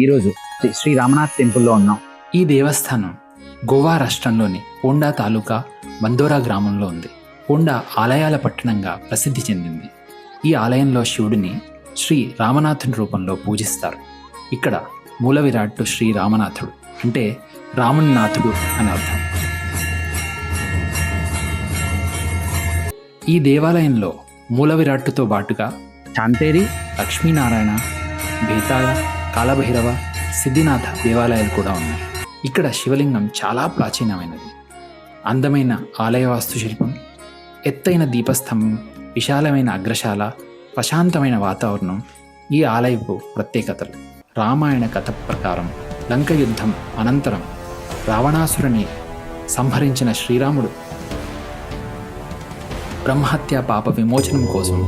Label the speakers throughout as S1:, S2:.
S1: ఈరోజు శ్రీ రామనాథ్ టెంపుల్లో ఉన్నాం.
S2: ఈ దేవస్థానం గోవా రాష్ట్రంలోని పోండా తాలూకా బందోరా గ్రామంలో ఉంది. పోండా ఆలయాల పట్టణంగా ప్రసిద్ధి చెందింది. ఈ ఆలయంలో శివుడిని శ్రీ రామనాథుని రూపంలో పూజిస్తారు. ఇక్కడ మూల విరాట్టు శ్రీ రామనాథుడు అంటే రామునాథుడు అని అర్థం. ఈ దేవాలయంలో మూల విరాట్టుతో బాటుగా
S1: శాంతేరి,
S2: లక్ష్మీనారాయణ, బేతాళ, కాలభైరవ, సిద్ధినాథ దేవాలయాలు కూడా ఉన్నాయి. ఇక్కడ శివలింగం చాలా ప్రాచీనమైనది. అందమైన ఆలయ వాస్తుశిల్పం, ఎత్తైన దీపస్తంభం, విశాలమైన అగ్రశాల, ప్రశాంతమైన వాతావరణం ఈ ఆలయపు ప్రత్యేకతలు. రామాయణ కథ ప్రకారం లంక యుద్ధం అనంతరం రావణాసురుని సంహరించిన శ్రీరాముడు బ్రహ్మహత్య పాప విమోచనం కోసం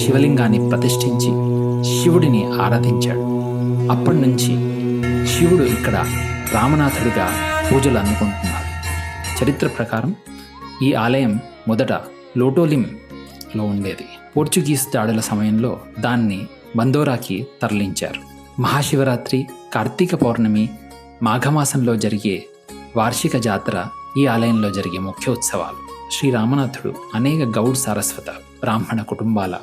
S2: శివలింగాన్ని ప్రతిష్ఠించి శివుడిని ఆరాధించాడు. అప్పటి నుంచి శివుడు ఇక్కడ రామనాథుడిగా పూజలు అందుకుంటున్నారు. చరిత్ర ప్రకారం ఈ ఆలయం మొదట లోటోలింలో ఉండేది. పోర్చుగీస్ దాడుల సమయంలో దాన్ని బందోరాకి తరలించారు. మహాశివరాత్రి, కార్తీక పౌర్ణమి, మాఘమాసంలో జరిగే వార్షిక జాతర ఈ ఆలయంలో జరిగే ముఖ్య ఉత్సవాలు. శ్రీ రామనాథుడు అనేక గౌడ్ సారస్వత బ్రాహ్మణ కుటుంబాల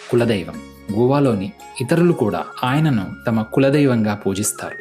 S2: కులదైవం. గోవాలోని ఇతరులు కూడా ఆయనను తమ కులదైవంగా పూజిస్తారు.